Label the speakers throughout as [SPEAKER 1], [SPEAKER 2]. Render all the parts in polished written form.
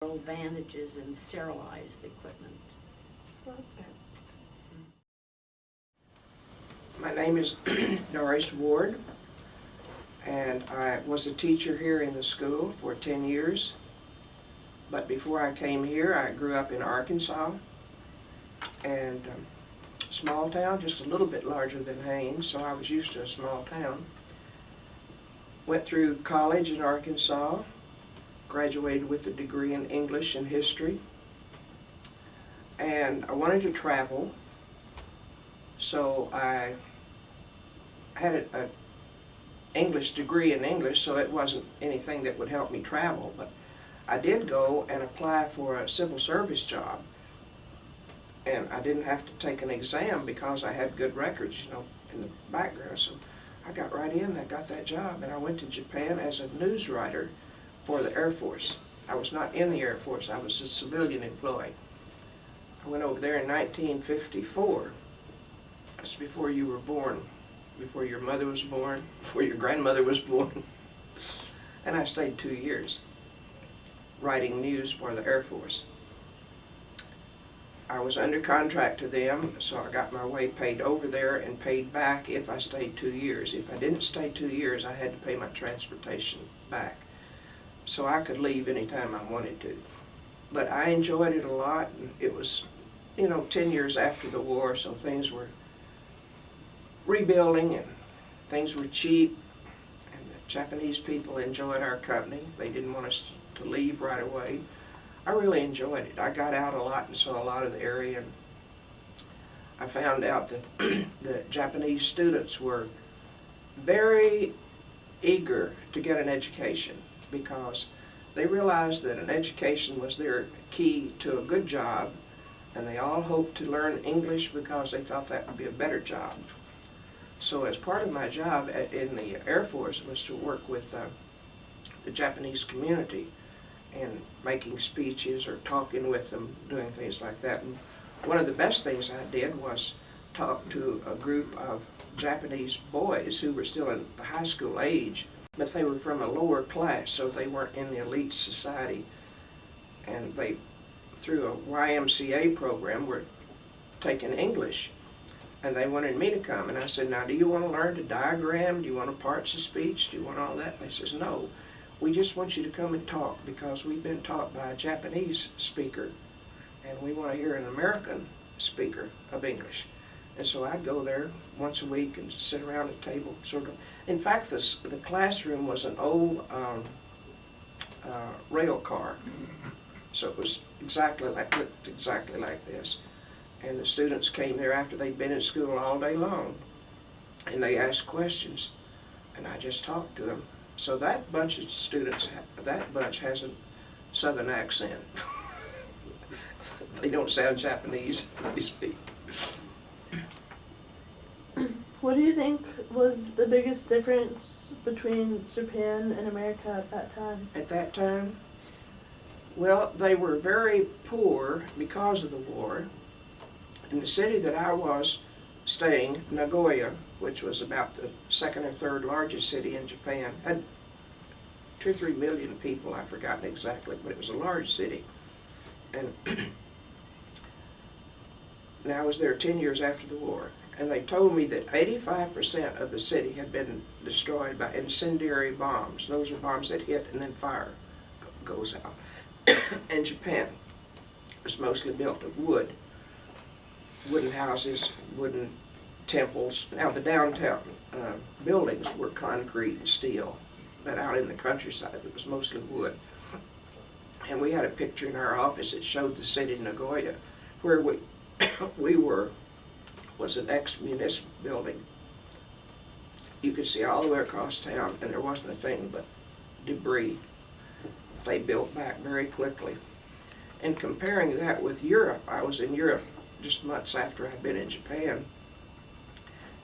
[SPEAKER 1] bandages and sterilized equipment.
[SPEAKER 2] Well, that's good.
[SPEAKER 3] My name is Doris Ward, and I was a teacher here in the school for 10 years. But before I came here, I grew up in Arkansas, and small town, just a little bit larger than Haines, so I was used to a small town. Went through college in Arkansas, graduated with a degree in English and history, and I wanted to travel, so I had an English degree in English, so it wasn't anything that would help me travel, but I did go and apply for a civil service job, and I didn't have to take an exam because I had good records, you know, in the background, so I got right in, I got that job, and I went to Japan as a news writer for the Air Force. I was not in the Air Force, I was a civilian employee. I went over there in 1954. That's before you were born, before your mother was born, before your grandmother was born. And I stayed 2 years writing news for the Air Force. I was under contract to them, so I got my way paid over there and paid back if I stayed 2 years. If I didn't stay 2 years, I had to pay my transportation back. So I could leave anytime I wanted to. But I enjoyed it a lot, and it was, you know, 10 years after the war, so things were rebuilding and things were cheap, and the Japanese people enjoyed our company. They didn't want us to leave right away. I really enjoyed it. I got out a lot and saw a lot of the area, and I found out that the Japanese students were very eager to get an education because they realized that an education was their key to a good job, and they all hoped to learn English because they thought that would be a better job. So as part of my job in the Air Force was to work with the Japanese community and making speeches or talking with them, doing things like that. And one of the best things I did was talk to a group of Japanese boys who were still in the high school age, but they were from a lower class, so they weren't in the elite society. And they, through a YMCA program, were taking English. And they wanted me to come, and I said, now do you want to learn to diagram? Do you want parts of speech? Do you want all that? And they says, no, we just want you to come and talk because we've been taught by a Japanese speaker, and we want to hear an American speaker of English. And so I'd go there once a week and sit around a table, sort of. In fact, the classroom was an old rail car, so it was looked exactly like this. And the students came there after they'd been in school all day long, and they asked questions, and I just talked to them. So that bunch of students, that bunch has a southern accent. They don't sound Japanese, they speak.
[SPEAKER 2] What do you think was the biggest difference between Japan and America at that time?
[SPEAKER 3] At that time, well, they were very poor because of the war. In the city that I was staying, Nagoya, which was about the second or third largest city in Japan, had 2 or 3 million people, I've forgotten exactly, but it was a large city. And I was there 10 years after the war, and they told me that 85% of the city had been destroyed by incendiary bombs. Those are bombs that hit and then fire goes out. And Japan was mostly built of wood. Wooden houses, wooden temples. Now the downtown buildings were concrete and steel, but out in the countryside it was mostly wood. And we had a picture in our office that showed the city of Nagoya. Where we were was an ex-municipal building. You could see all the way across town, and there wasn't a thing but debris. They built back very quickly. And comparing that with Europe, I was in Europe just months after I'd been in Japan.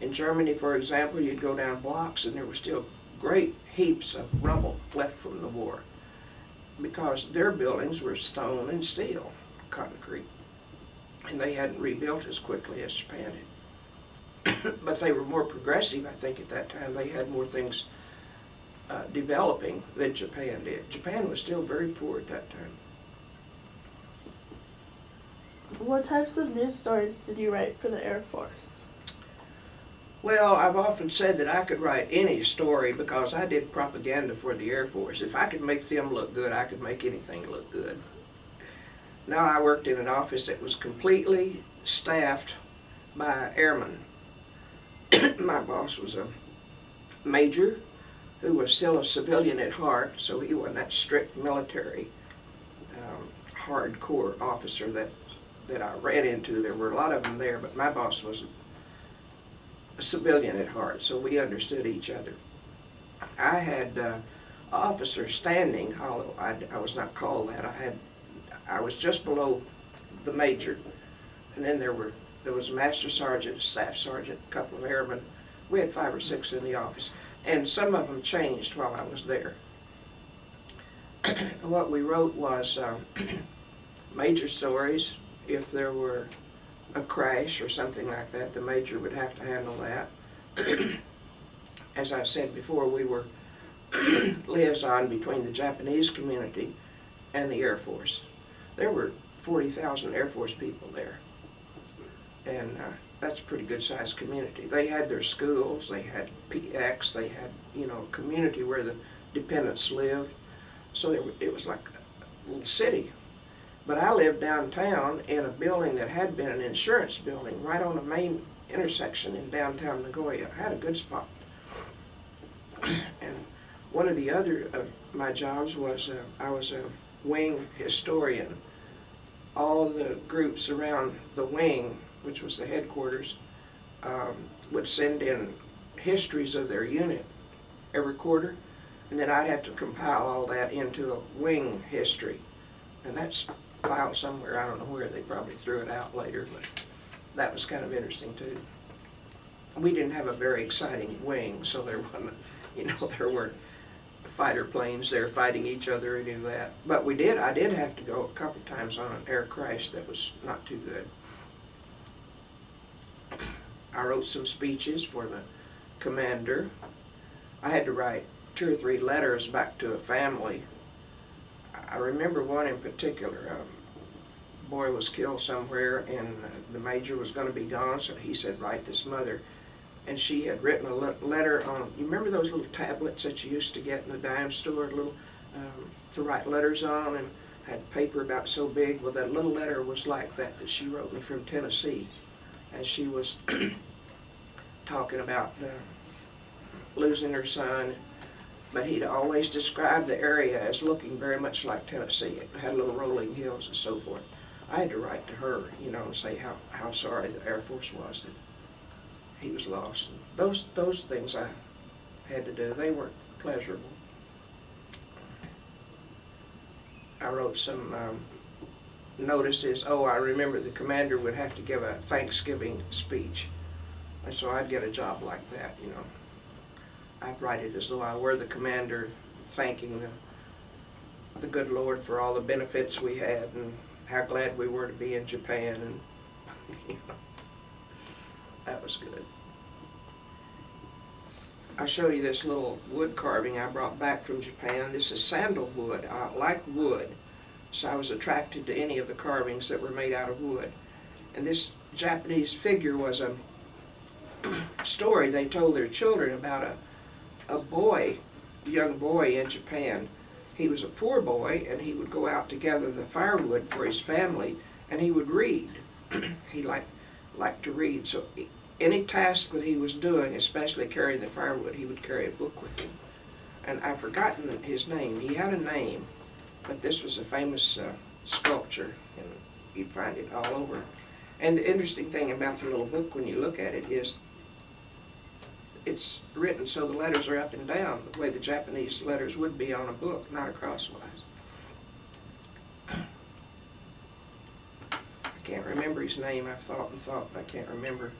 [SPEAKER 3] In Germany, for example, you'd go down blocks and there were still great heaps of rubble left from the war because their buildings were stone and steel, concrete, and they hadn't rebuilt as quickly as Japan had. But they were more progressive, I think, at that time. They had more things developing than Japan did. Japan was still very poor at that time.
[SPEAKER 2] What types of news stories did you write for the Air Force?
[SPEAKER 3] Well, I've often said that I could write any story because I did propaganda for the Air Force. If I could make them look good, I could make anything look good. Now, I worked in an office that was completely staffed by airmen. My boss was a major who was still a civilian at heart, so he wasn't that strict military, hardcore officer that I ran into. There were a lot of them there, but my boss was a civilian at heart, so we understood each other. I had officers standing, although I was not called that. I was just below the major, and then there was a master sergeant, a staff sergeant, a couple of airmen. We had 5 or 6 in the office, and some of them changed while I was there. What we wrote was major stories. If there were a crash or something like that, the major would have to handle that. As I said before, we were liaison between the Japanese community and the Air Force. There were 40,000 Air Force people there, and that's a pretty good sized community. They had their schools, they had PX, they had, you know, a community where the dependents lived, so it was like a little city. But I lived downtown in a building that had been an insurance building, right on the main intersection in downtown Nagoya. I had a good spot. And one of the other of my jobs was I was a wing historian. All the groups around the wing, which was the headquarters, would send in histories of their unit every quarter, and then I'd have to compile all that into a wing history. And that's filed somewhere, I don't know where, they probably threw it out later, but that was kind of interesting too. We didn't have a very exciting wing, so there wasn't, you know, there weren't fighter planes there fighting each other or any of that. But I did have to go a couple times on an air crash that was not too good. I wrote some speeches for the commander. I had to write 2 or 3 letters back to a family. I remember one in particular. A boy was killed somewhere, and the major was going to be gone, so he said, write this mother. And she had written a letter on, you remember those little tablets that you used to get in the dime store, little to write letters on, and had paper about so big? Well, that little letter was like that she wrote me from Tennessee. And she was talking about losing her son, but he'd always described the area as looking very much like Tennessee. It had little rolling hills and so forth. I had to write to her, you know, and say how sorry the Air Force was that he was lost. And those things I had to do. They weren't pleasurable. I wrote some notices. Oh, I remember the commander would have to give a Thanksgiving speech, and so I'd get a job like that, you know. I'd write it as though I were the commander, thanking the good Lord for all the benefits we had and how glad we were to be in Japan, and you know, that was good. I'll show you this little wood carving I brought back from Japan. This is sandalwood. I like wood, so I was attracted to any of the carvings that were made out of wood. And this Japanese figure was a story they told their children about a boy, a young boy in Japan. He was a poor boy, and he would go out to gather the firewood for his family, and he would read. He liked to read, so any task that he was doing, especially carrying the firewood, he would carry a book with him. And I've forgotten his name. He had a name, but this was a famous sculpture, and you'd find it all over. And the interesting thing about the little book, when you look at it, is it's written so the letters are up and down, the way the Japanese letters would be on a book, not crosswise. I can't remember his name. I've thought and thought, but I can't remember.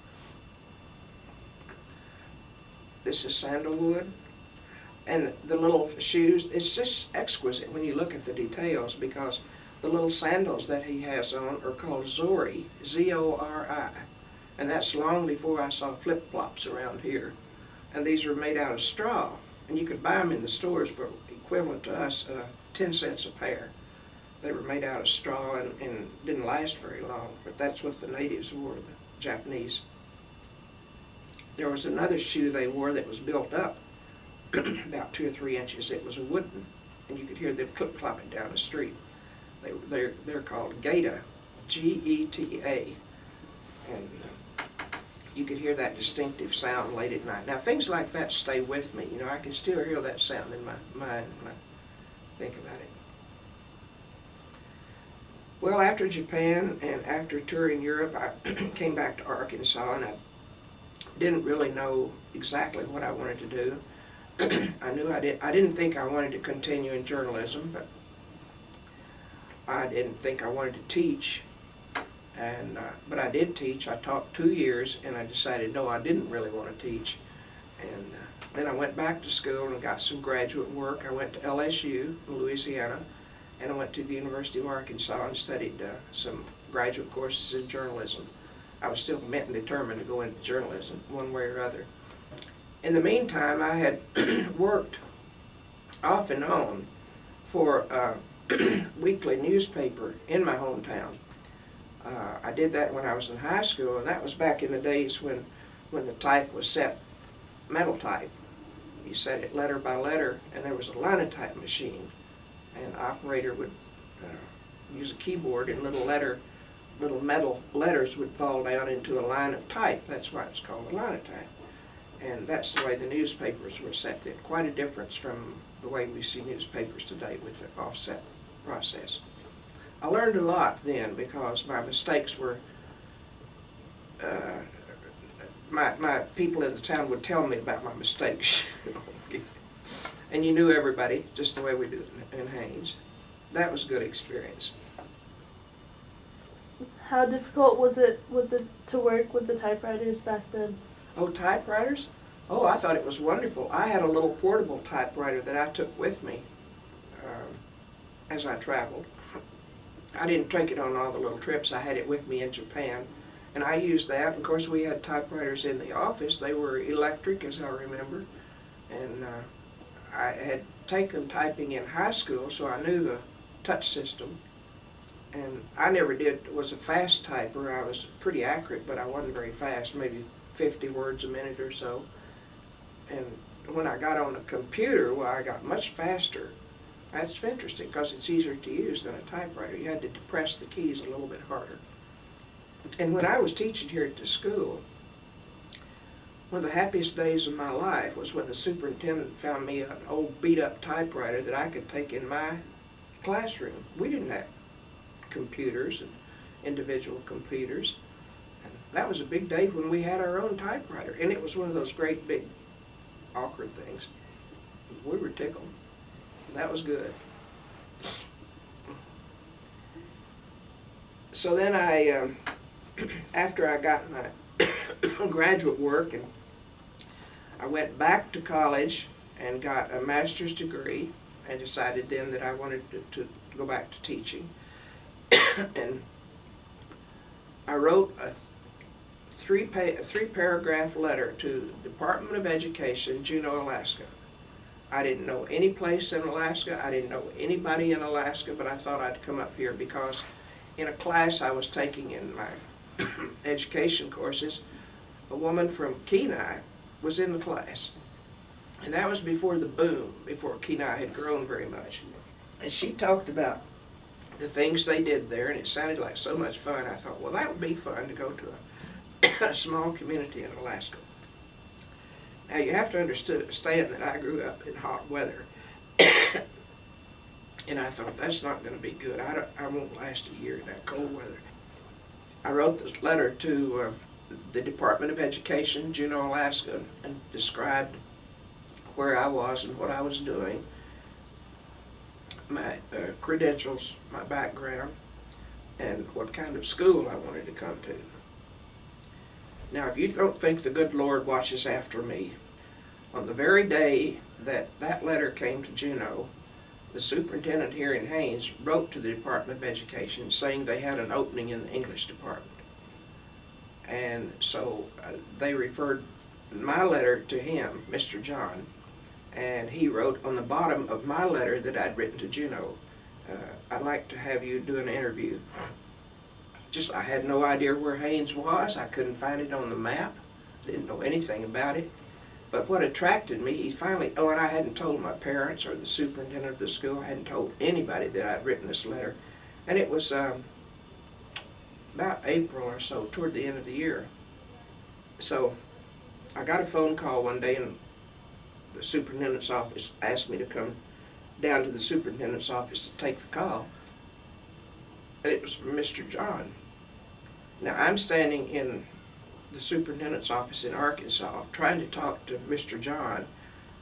[SPEAKER 3] This is sandalwood. And the little shoes, it's just exquisite when you look at the details, because the little sandals that he has on are called Zori, Z-O-R-I. And that's long before I saw flip-flops around here. And these are made out of straw. And you could buy them in the stores for equivalent to us 10 cents a pair. They were made out of straw and didn't last very long, but that's what the natives wore, the Japanese. There was another shoe they wore that was built up about 2 or 3 inches. It was a wooden, and you could hear them clip-clopping down the street. They're called Geta, G-E-T-A, and you could hear that distinctive sound late at night. Now, things like that stay with me. You know, I can still hear that sound in my mind when I think about it. Well, after Japan and after touring Europe, I came back to Arkansas, and I didn't really know exactly what I wanted to do. I didn't think I wanted to continue in journalism, but I didn't think I wanted to teach. But I did teach. I taught 2 years, and I decided, no, I didn't really want to teach. And then I went back to school and got some graduate work. I went to LSU in Louisiana, and I went to the University of Arkansas and studied some graduate courses in journalism. I was still meant and determined to go into journalism one way or other. In the meantime, I had worked off and on for a weekly newspaper in my hometown. I did that when I was in high school, and that was back in the days when the type was set metal type. You set it letter by letter, and there was a linotype machine. And the operator would use a keyboard, and little metal letters would fall down into a line of type. That's why it's called a linotype. And that's the way the newspapers were set. There's quite a difference from the way we see newspapers today with the offset process. I learned a lot then because my mistakes were, my people in the town would tell me about my mistakes. And you knew everybody, just the way we do in Haines. That was a good experience.
[SPEAKER 2] How difficult was it to work with the typewriters back then?
[SPEAKER 3] Oh, typewriters? Oh, I thought it was wonderful. I had a little portable typewriter that I took with me as I traveled. I didn't take it on all the little trips. I had it with me in Japan, and I used that. Of course, we had typewriters in the office. They were electric, as I remember, and I had taken typing in high school, so I knew the touch system. And I never was a fast typer. I was pretty accurate, but I wasn't very fast, maybe 50 words a minute or so. And when I got on a computer, well, I got much faster. That's interesting because it's easier to use than a typewriter. You had to depress the keys a little bit harder. And when I was teaching here at the school, one of the happiest days of my life was when the superintendent found me an old beat-up typewriter that I could take in my classroom. We didn't have computers and individual computers. And that was a big day when we had our own typewriter. And it was one of those great big awkward things. We were tickled. That was good. So then after I got my graduate work, and I went back to college and got a master's degree, and decided then that I wanted to go back to teaching. And I wrote a three-paragraph letter to the Department of Education, Juneau, Alaska. I didn't know any place in Alaska. I didn't know anybody in Alaska, but I thought I'd come up here because in a class I was taking in my education courses, a woman from Kenai was in the class. And that was before the boom, before Kenai had grown very much. And she talked about the things they did there, and it sounded like so much fun. I thought, well, that would be fun to go to a small community in Alaska. Now, you have to understand that I grew up in hot weather. And I thought, that's not going to be good. I won't last a year in that cold weather. I wrote this letter to the Department of Education, Juneau, Alaska, and described where I was and what I was doing, my credentials, my background, and what kind of school I wanted to come to. Now, if you don't think the good Lord watches after me, on the very day that that letter came to Juneau, the superintendent here in Haines wrote to the Department of Education saying they had an opening in the English department. And so they referred my letter to him, Mr. John, and he wrote on the bottom of my letter that I'd written to Juneau, I'd like to have you do an interview. I had no idea where Haines was. I couldn't find it on the map. Didn't know anything about it. But what attracted me, he finally, and I hadn't told my parents or the superintendent of the school, I hadn't told anybody that I'd written this letter. And it was about April or so, toward the end of the year. So I got a phone call one day, and the superintendent's office asked me to come down to the superintendent's office to take the call. And it was from Mr. John. Now, I'm standing in the superintendent's office in Arkansas trying to talk to Mr. John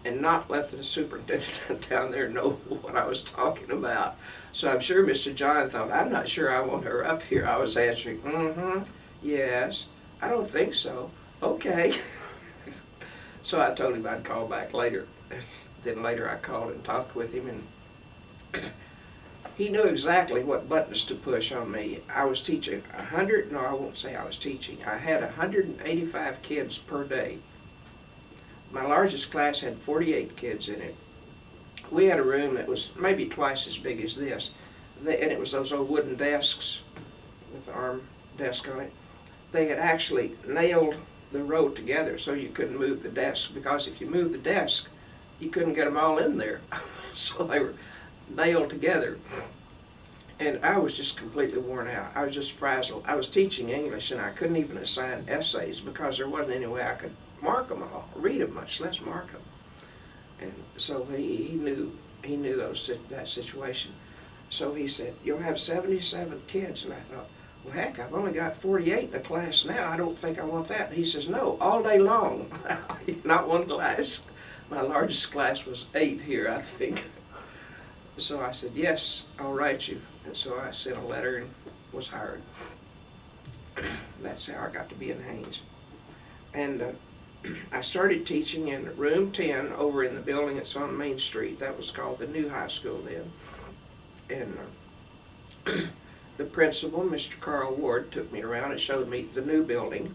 [SPEAKER 3] and not let the superintendent down there know what I was talking about. So I'm sure Mr. John thought, I'm not sure I want her up here. I was answering, yes, I don't think so, okay. So I told him I'd call back later. Then later I called and talked with him, and he knew exactly what buttons to push on me. I was teaching I won't say I was teaching. I had 185 kids per day. My largest class had 48 kids in it. We had a room that was maybe twice as big as this, and it was those old wooden desks with the arm desk on it. They had actually nailed the row together so you couldn't move the desk, because if you moved the desk, you couldn't get them all in there. So they were nailed together. And I was just completely worn out. I was just frazzled. I was teaching English, and I couldn't even assign essays because there wasn't any way I could mark them all, read them, much less mark them. And so he knew that situation. So he said, you'll have 77 kids. And I thought, well, heck, I've only got 48 in the class now. I don't think I want that. And he says, no, all day long. Not one class. My largest class was 8 here, I think. So I said, yes, I'll write you. And so I sent a letter and was hired. That's how I got to be in Haines. And I started teaching in room 10 over in the building that's on Main Street. That was called the new high school then. And the principal, Mr. Carl Ward, took me around and showed me the new building.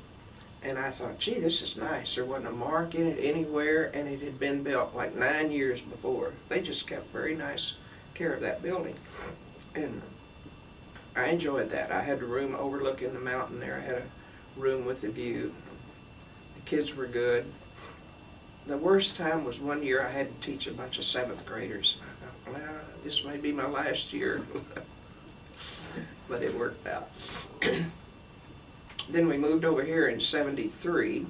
[SPEAKER 3] And I thought, gee, this is nice. There wasn't a mark in it anywhere, and it had been built like 9 years before. They just kept very nice care of that building. And I enjoyed that. I had a room overlooking the mountain there. I had a room with a view. The kids were good. The worst time was one year I had to teach a bunch of 7th graders. I thought, well, this may be my last year. But it worked out. Then we moved over here in '73,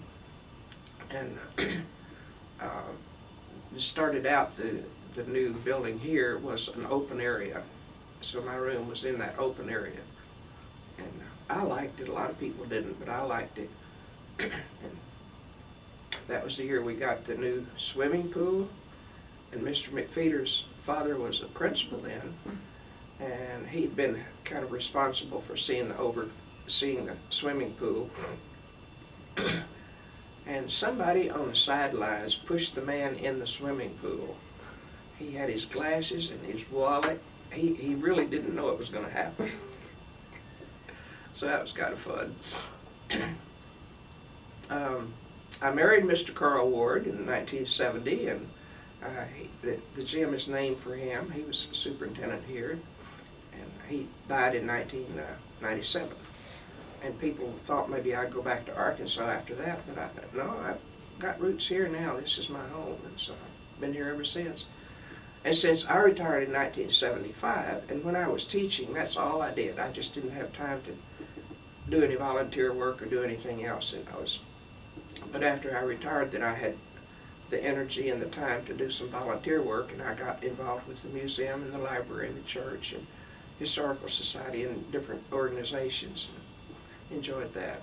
[SPEAKER 3] and started out the new building here was an open area. So my room was in that open area. And I liked it. A lot of people didn't, but I liked it. And that was the year we got the new swimming pool. And Mr. McFeeder's father was a principal then. And he'd been kind of responsible for seeing the swimming pool. And somebody on the sidelines pushed the man in the swimming pool. He had his glasses and his wallet. He really didn't know it was going to happen. So that was kind of fun. I married Mr. Carl Ward in 1970, and the gym is named for him. He was superintendent here, and he died in 1997. And people thought maybe I'd go back to Arkansas after that, but I thought, no, I've got roots here now. This is my home, and so I've been here ever since. And since I retired in 1975, and when I was teaching, that's all I did. I just didn't have time to do any volunteer work or do anything else. And but after I retired, then I had the energy and the time to do some volunteer work, and I got involved with the museum and the library and the church and historical society and different organizations. Enjoyed that.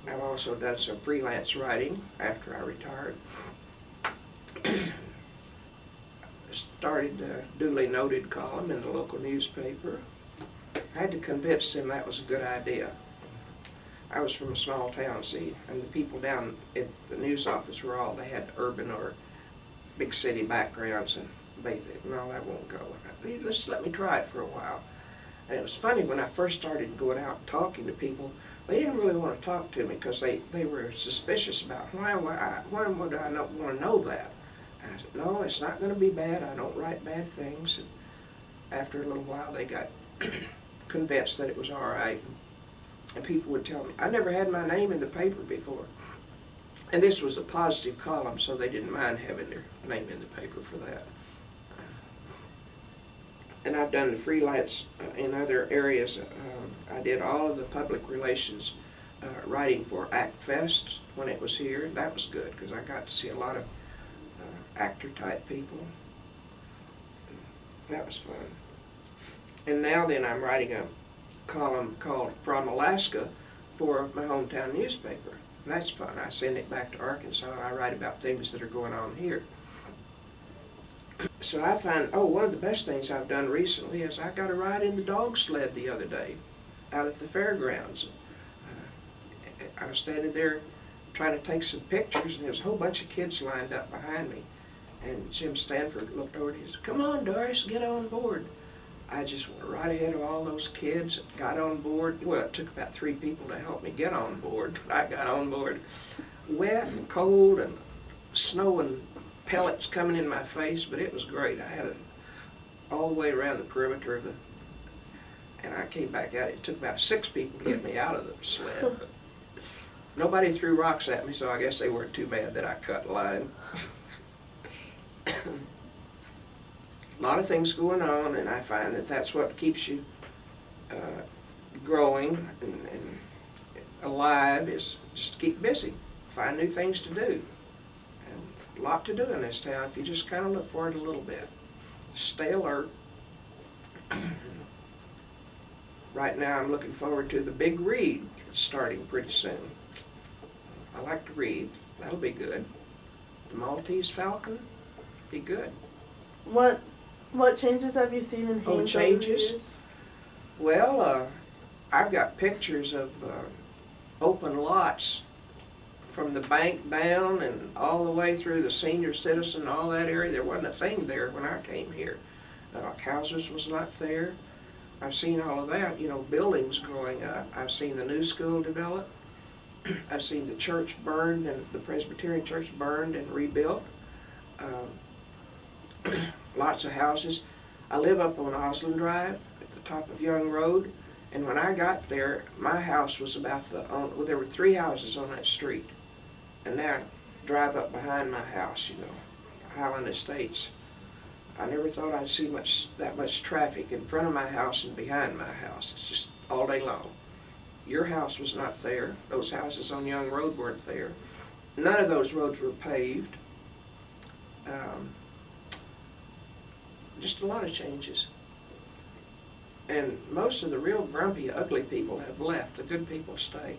[SPEAKER 3] I've also done some freelance writing after I retired. Started a duly noted column in the local newspaper. I had to convince them that was a good idea. I was from a small town, see, and the people down at the news office were all, they had urban or big city backgrounds, and they said, no, that won't go. Just let me try it for a while. And it was funny, when I first started going out and talking to people, they didn't really want to talk to me because they were suspicious about why would I not want to know that? I said, no, it's not going to be bad. I don't write bad things. And after a little while, they got convinced that it was all right. And people would tell me, I never had my name in the paper before. And this was a positive column, so they didn't mind having their name in the paper for that. And I've done the freelance in other areas. I did all of the public relations writing for Act Fest when it was here. That was good because I got to see a lot of actor-type people. That was fun. And now then I'm writing a column called From Alaska for my hometown newspaper. That's fun. I send it back to Arkansas and I write about things that are going on here. So I find, one of the best things I've done recently is I got a ride in the dog sled the other day out at the fairgrounds. I was standing there trying to take some pictures, and there was a whole bunch of kids lined up behind me. And Jim Stanford looked over and he said, "Come on, Doris, get on board." I just went right ahead of all those kids, got on board. Well, it took about 3 people to help me get on board, but I got on board. Wet and cold and snow and pellets coming in my face, but it was great. I had it all the way around the perimeter of and I came back out. It took about 6 people to get me out of the sled. But nobody threw rocks at me, so I guess they weren't too mad that I cut line. A lot of things going on, and I find that that's what keeps you growing and alive, is just keep busy, find new things to do. And a lot to do in this town if you just kind of look for it a little bit. Stay alert. Right now I'm looking forward to the big read starting pretty soon. I like to read. That'll be good. The Maltese Falcon, be good.
[SPEAKER 2] What changes have you seen in Haines over the
[SPEAKER 3] changes?
[SPEAKER 2] years?
[SPEAKER 3] Well, I've got pictures of open lots from the bank down and all the way through the senior citizen, all that area. There wasn't a thing there when I came here. Houses was not there. I've seen all of that, buildings growing up. I've seen the new school develop. I've seen the church burned, and the Presbyterian church burned and rebuilt. Lots of houses. I live up on Osland Drive at the top of Young Road, and when I got there, my house was about there were 3 houses on that street. And now drive up behind my house, Highland Estates. I never thought I'd see that much traffic in front of my house and behind my house. It's just all day long. Your house was not there. Those houses on Young Road weren't there. None of those roads were paved. Just a lot of changes. And most of the real grumpy, ugly people have left. The good people stay.